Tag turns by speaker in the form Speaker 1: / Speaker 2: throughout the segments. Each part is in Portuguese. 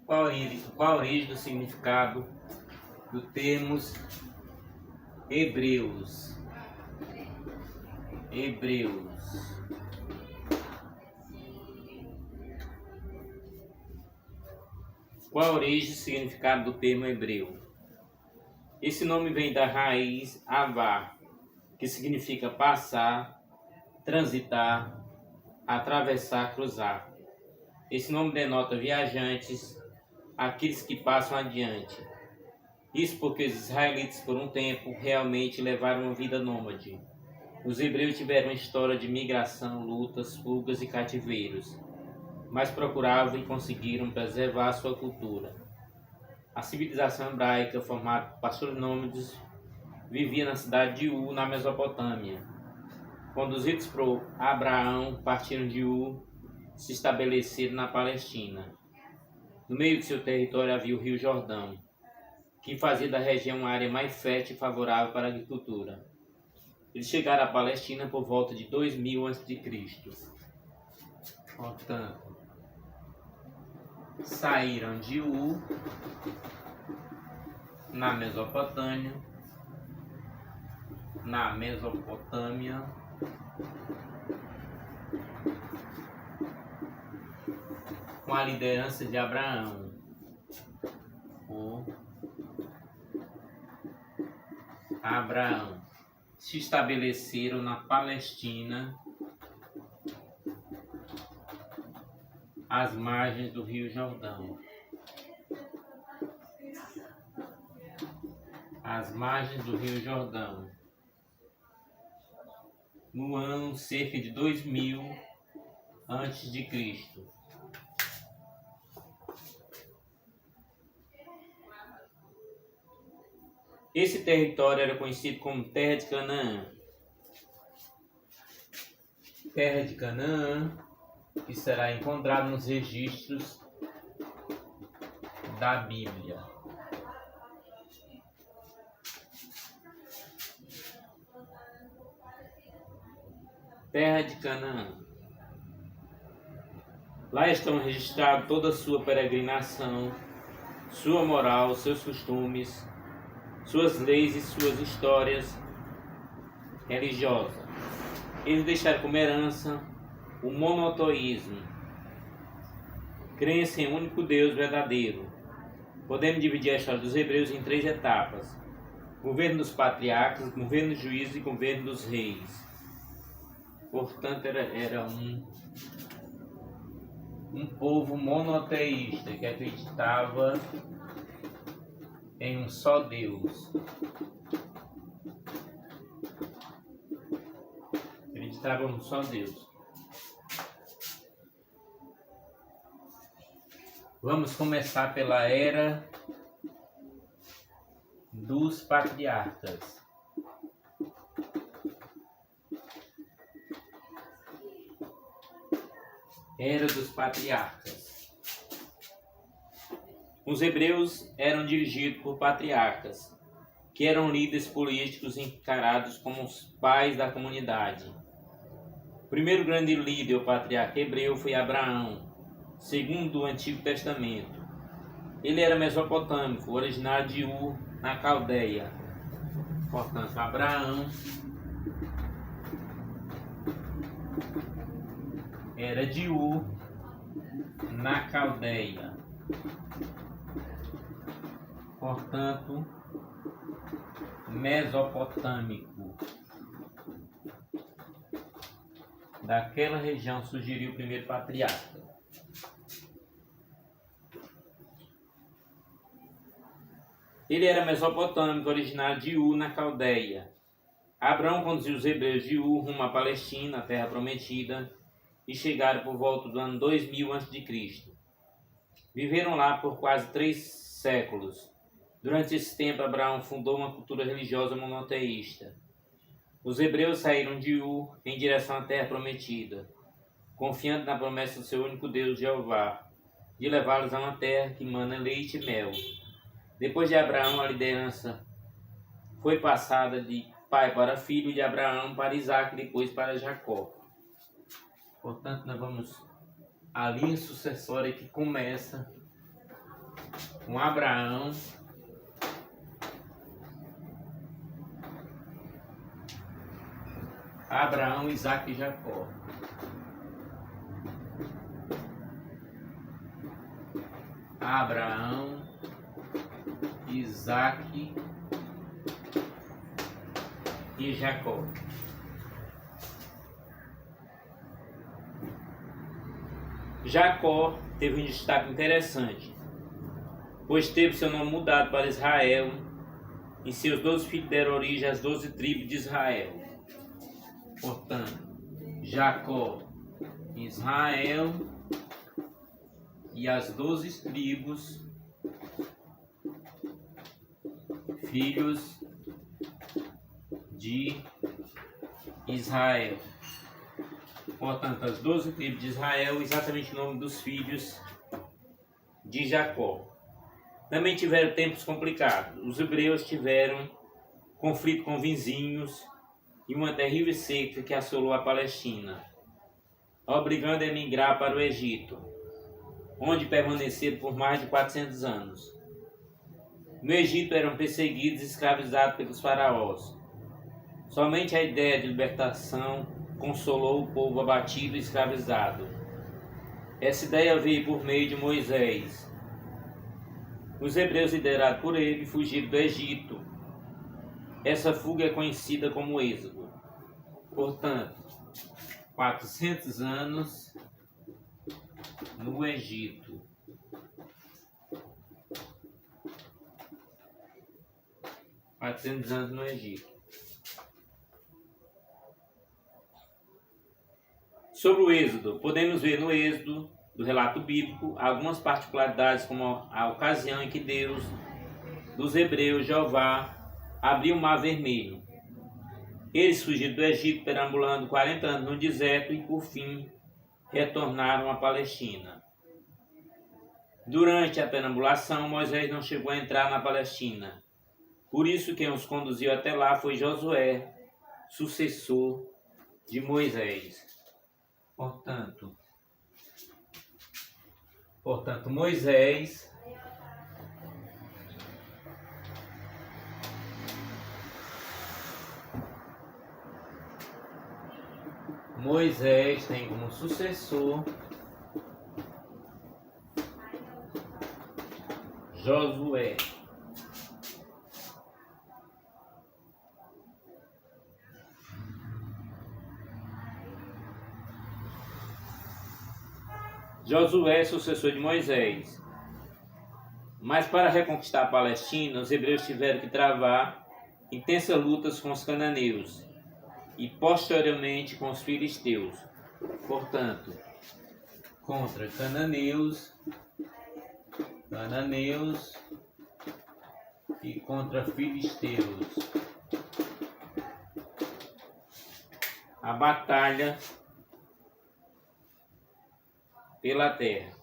Speaker 1: Qual a origem do significado do termos hebreus? Qual a origem do significado do termo hebreu? Esse nome vem da raiz avá, que significa passar, transitar, atravessar, cruzar. Esse nome denota viajantes, aqueles que passam adiante. Isso porque os israelitas, por um tempo, realmente levaram uma vida nômade. Os hebreus tiveram uma história de migração, lutas, fugas e cativeiros, mas procuravam e conseguiram preservar sua cultura. A civilização hebraica, formada por pastores nômades, vivia na cidade de Ur, na Mesopotâmia. Conduzidos por Abraão, partiram de Ur, se estabeleceram na Palestina. No meio de seu território havia o rio Jordão, que fazia da região uma área mais fértil e favorável para a agricultura. Eles chegaram à Palestina por volta de 2000 a.C. Portanto, saíram de Ur, na Mesopotâmia, com a liderança de Abraão. Se estabeleceram na Palestina, às margens do rio Jordão. No ano cerca de 2000 a.C. Esse território era conhecido como Terra de Canaã. Terra de Canaã, que será encontrado nos registros da Bíblia. Terra de Canaã. Lá estão registrados toda a sua peregrinação, sua moral, seus costumes, suas leis e suas histórias religiosas. Eles deixaram como herança o monoteísmo, crença em um único Deus verdadeiro. Podemos dividir a história dos hebreus em 3 etapas: governo dos patriarcas, governo dos juízes e governo dos reis. Portanto, era um povo monoteísta que acreditava em um só Deus. Vamos começar pela era dos patriarcas. Os hebreus eram dirigidos por patriarcas, que eram líderes políticos encarados como os pais da comunidade. O primeiro grande líder, o patriarca hebreu, foi Abraão, segundo o Antigo Testamento. Ele era mesopotâmico, originário de Ur, na Caldeia. Portanto, Abraão era de Ur, na Caldeia. Portanto, mesopotâmico. Daquela região surgiria o primeiro patriarca. Ele era mesopotâmico, originário de Ur, na Caldeia. Abraão conduziu os hebreus de Ur rumo à Palestina, a terra prometida, e chegaram por volta do ano 2000 a.C. Viveram lá por quase 3 séculos. Durante esse tempo, Abraão fundou uma cultura religiosa monoteísta. Os hebreus saíram de Ur em direção à terra prometida, confiando na promessa do seu único Deus, Jeová, de levá-los a uma terra que mana leite e mel. Depois de Abraão, a liderança foi passada de pai para filho, de Abraão para Isaac, depois para Jacó. Portanto, nós vamos à linha sucessória que começa com Abraão, Isaque e Jacó. Abraão, Isaque e Jacó. Jacó teve um destaque interessante, pois teve seu nome mudado para Israel, e seus 12 filhos deram origem às 12 tribos de Israel. Portanto, Jacó, Israel e as 12 tribos, filhos de Israel. Portanto, as 12 tribos de Israel, exatamente o nome dos filhos de Jacó. Também tiveram tempos complicados. Os hebreus tiveram conflito com vizinhos e uma terrível seca que assolou a Palestina, obrigando a emigrar para o Egito, onde permaneceram por mais de 400 anos. No Egito eram perseguidos e escravizados pelos faraós. Somente a ideia de libertação consolou o povo abatido e escravizado. Essa ideia veio por meio de Moisés. Os hebreus, liderados por ele, fugiram do Egito. Essa fuga é conhecida como Êxodo. Portanto, 400 anos no Egito. Sobre o Êxodo, podemos ver no Êxodo, do relato bíblico, algumas particularidades, como a ocasião em que Deus, dos hebreus, Jeová, abriu o Mar Vermelho. Eles fugiram do Egito, perambulando 40 anos no deserto e, por fim, retornaram à Palestina. Durante a perambulação, Moisés não chegou a entrar na Palestina. Por isso, quem os conduziu até lá foi Josué, sucessor de Moisés. Portanto, Moisés tem como sucessor Josué. Josué é sucessor de Moisés. Mas para reconquistar a Palestina, os hebreus tiveram que travar intensas lutas com os cananeus e posteriormente com os filisteus. Portanto, contra cananeus e contra filisteus. A batalha pela terra.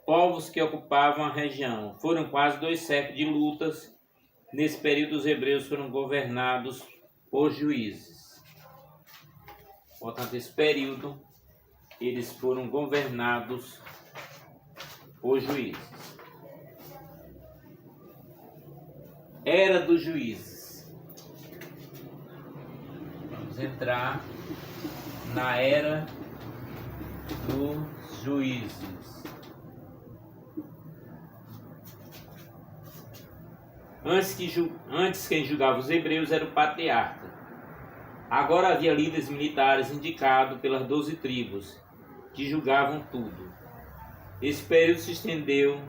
Speaker 1: Povos que ocupavam a região. Foram quase 2 séculos de lutas. Nesse período, os hebreus foram governados por juízes. Portanto, nesse período, eles foram governados por juízes. Era dos juízes. Vamos entrar na era dos juízes. Antes quem julgava os hebreus era o patriarca. Agora havia líderes militares indicados pelas 12 tribos, que julgavam tudo. Esse período se estendeu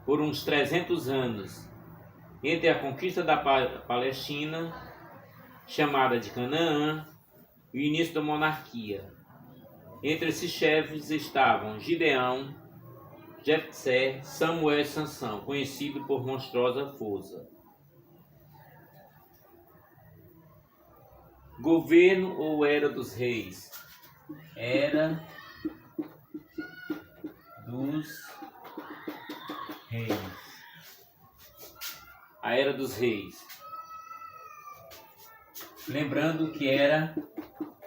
Speaker 1: por uns 300 anos, entre a conquista da Palestina, chamada de Canaã, e o início da monarquia. Entre esses chefes estavam Gideão, Jefté, Samuel e Sansão, conhecido por monstruosa força. Governo ou era dos reis? Era dos reis. A era dos reis. Lembrando que era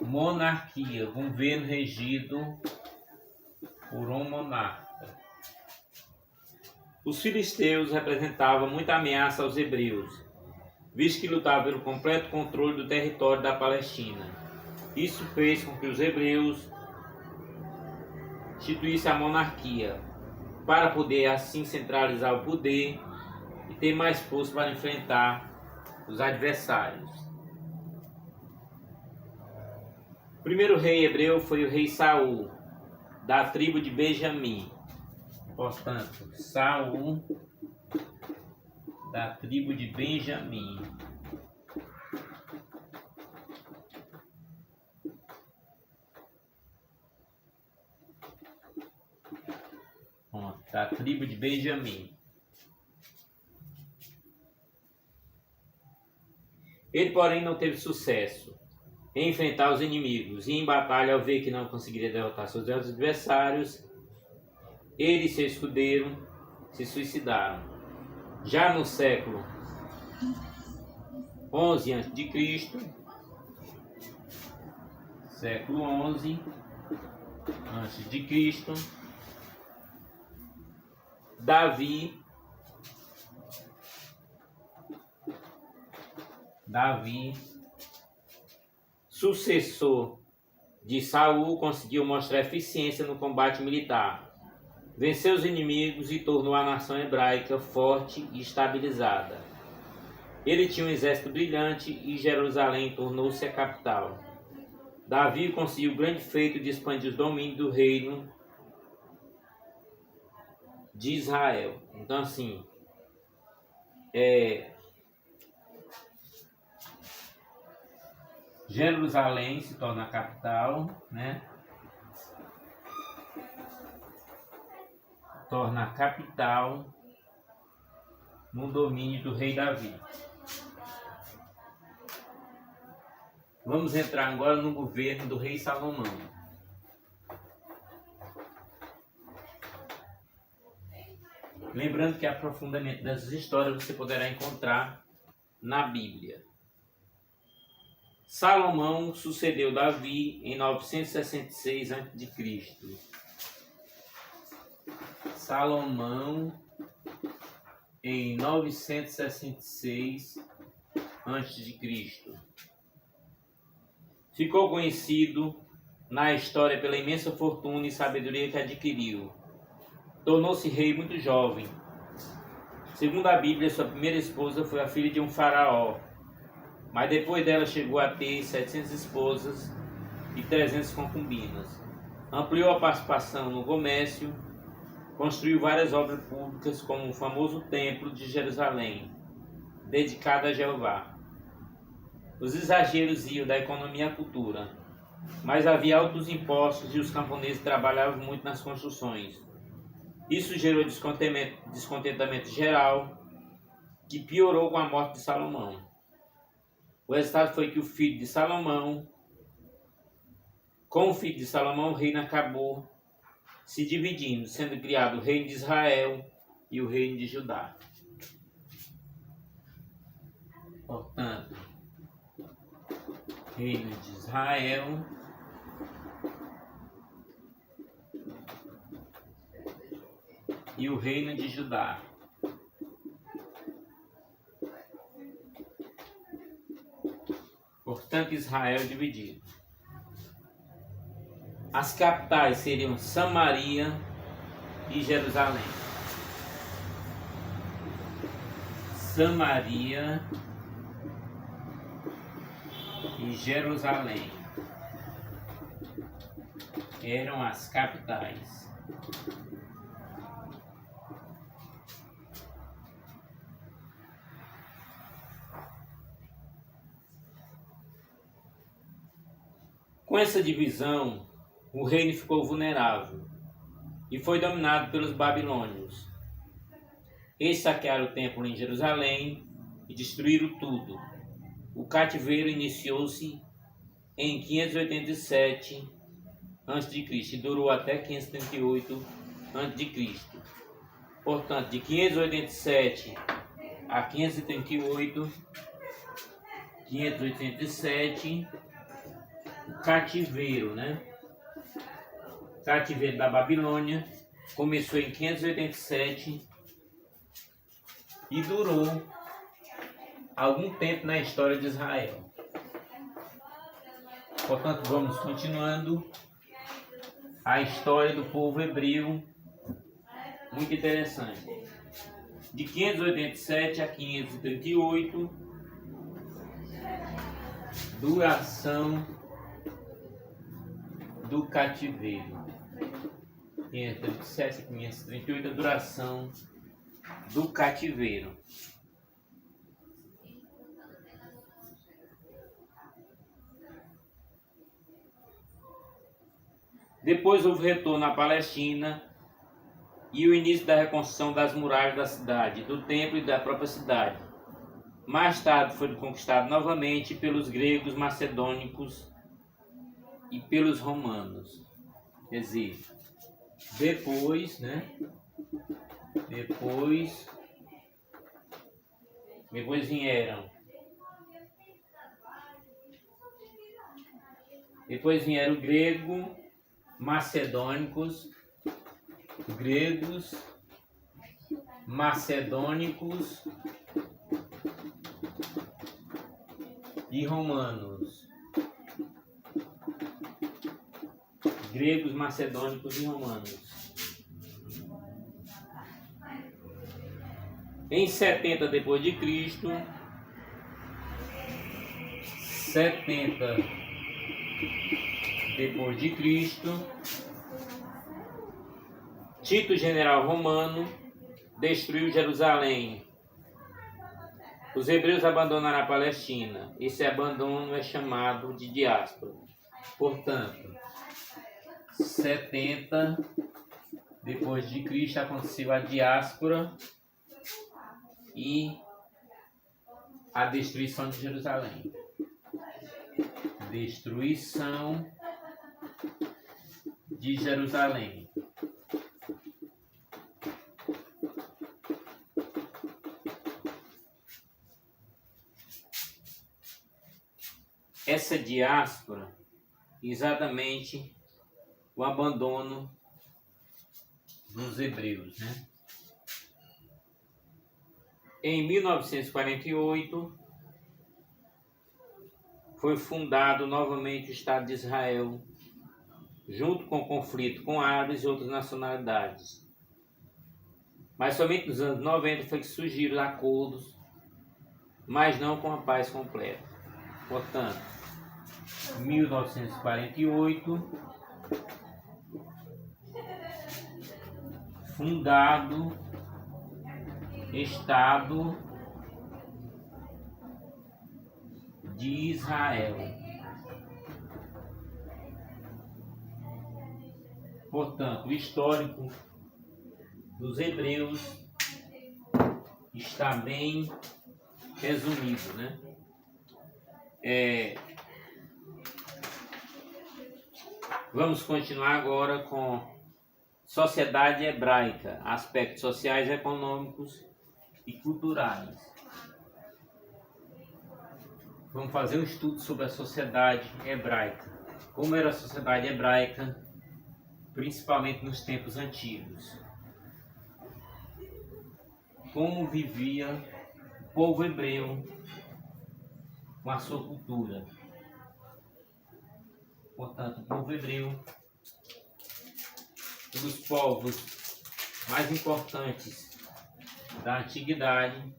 Speaker 1: monarquia, governo regido por um monarca. Os filisteus representavam muita ameaça aos hebreus, visto que lutavam pelo completo controle do território da Palestina. Isso fez com que os hebreus instituíssem a monarquia, para poder assim centralizar o poder e ter mais força para enfrentar os adversários. O primeiro rei hebreu foi o rei Saul, da tribo de Benjamim. Portanto, Saul, da tribo de Benjamim. Da tribo de Benjamim. Ele, porém, não teve sucesso em enfrentar os inimigos e em batalha, ao ver que não conseguiria derrotar seus adversários, ele e seu escudeiro se suicidaram. Já no século 11 a.C., século 11 a.C., Davi, sucessor de Saul, conseguiu mostrar eficiência no combate militar, venceu os inimigos e tornou a nação hebraica forte e estabilizada. Ele tinha um exército brilhante e Jerusalém tornou-se a capital. Davi conseguiu o grande feito de expandir os domínios do reino de Israel. Então, assim, Jerusalém se torna a capital, né? Torna a capital no domínio do rei Davi. Vamos entrar agora no governo do rei Salomão. Lembrando que aprofundamento dessas histórias você poderá encontrar na Bíblia. Salomão sucedeu Davi em 966 a.C. Salomão em 966 a.C. Ficou conhecido na história pela imensa fortuna e sabedoria que adquiriu. Tornou-se rei muito jovem. Segundo a Bíblia, sua primeira esposa foi a filha de um faraó, mas depois dela chegou a ter 700 esposas e 300 concubinas. Ampliou a participação no comércio, construiu várias obras públicas, como o famoso Templo de Jerusalém, dedicado a Jeová. Os exageros iam da economia à cultura, mas havia altos impostos e os camponeses trabalhavam muito nas construções. Isso gerou descontentamento geral, que piorou com a morte de Salomão. O resultado foi que com o filho de Salomão, o reino acabou se dividindo, sendo criado o reino de Israel e o reino de Judá. Portanto, reino de Israel e o reino de Judá. Portanto, Israel dividido. As capitais seriam Samaria e Jerusalém. Samaria e Jerusalém eram as capitais. Com essa divisão, o reino ficou vulnerável e foi dominado pelos babilônios. Eles saquearam o templo em Jerusalém e destruíram tudo. O cativeiro iniciou-se em 587 a.C. e durou até 538 a.C. Portanto, de 587 a 537, o cativeiro, O cativeiro da Babilônia começou em 587 e durou algum tempo na história de Israel. Portanto, vamos continuando a história do povo hebreu, muito interessante. De 587 a 538, duração do cativeiro. 537 a 538, a duração do cativeiro. Depois houve retorno à Palestina e o início da reconstrução das muralhas da cidade, do templo e da própria cidade. Mais tarde foi conquistado novamente pelos gregos macedônicos e pelos romanos. Quer dizer, depois vieram gregos, macedônicos e romanos. Gregos, macedônicos e romanos. Em 70 depois de Cristo, Tito, general romano, destruiu Jerusalém. Os hebreus abandonaram a Palestina. Esse abandono é chamado de diáspora. Portanto, 70 depois de Cristo aconteceu a diáspora e a destruição de Jerusalém. Destruição de Jerusalém. Essa diáspora, exatamente o abandono dos hebreus, né? Em 1948, foi fundado novamente o Estado de Israel, junto com o conflito com árabes e outras nacionalidades. Mas somente nos anos 90 foi que surgiram acordos, mas não com a paz completa. Portanto, 1948, fundado Estado de Israel. Portanto, o histórico dos hebreus está bem resumido, né? Vamos continuar agora com sociedade hebraica, aspectos sociais, econômicos e culturais. Vamos fazer um estudo sobre a sociedade hebraica. Como era a sociedade hebraica, principalmente nos tempos antigos. Como vivia o povo hebreu com a sua cultura. Portanto, o povo hebreu, um dos povos mais importantes da antiguidade,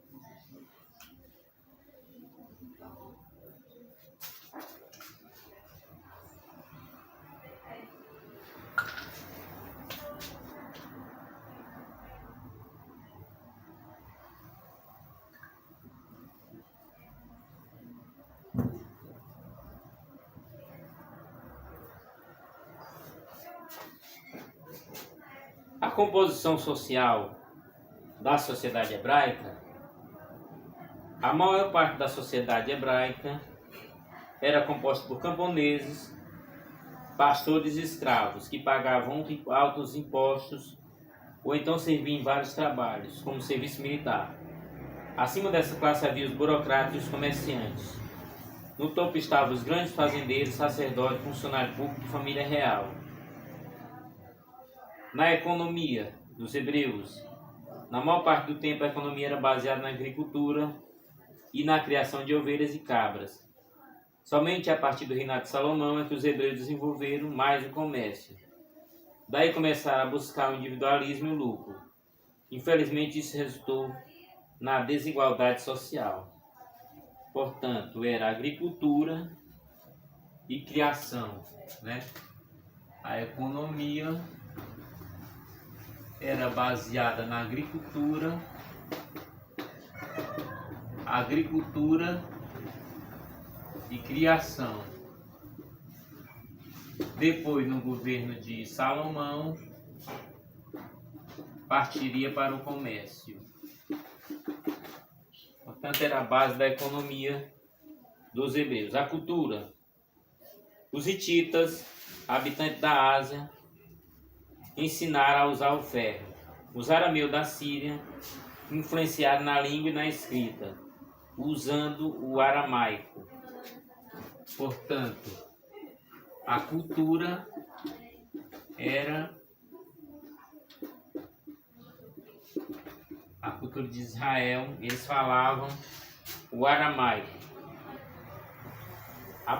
Speaker 1: a composição social da sociedade hebraica. A maior parte da sociedade hebraica era composta por camponeses, pastores e escravos, que pagavam altos impostos ou então serviam em vários trabalhos, como serviço militar. Acima dessa classe havia os burocratas e os comerciantes. No topo estavam os grandes fazendeiros, sacerdotes, funcionários públicos e família real. Na economia dos hebreus, Na maior parte do tempo, a economia era baseada na agricultura e na criação de ovelhas e cabras. Somente a partir do reinado de Salomão é que os hebreus desenvolveram mais o comércio. Daí começaram a buscar o individualismo e o lucro. Infelizmente, isso resultou na desigualdade social. Portanto, era agricultura e criação, né? A economia era baseada na agricultura e criação. Depois, no governo de Salomão, partiria para o comércio. Portanto, era a base da economia dos hebreus. A cultura. Os hititas, habitantes da Ásia, ensinaram a usar o ferro. Os arameus da Síria influenciaram na língua e na escrita, usando o aramaico. Portanto, a cultura era a cultura de Israel, eles falavam o aramaico. A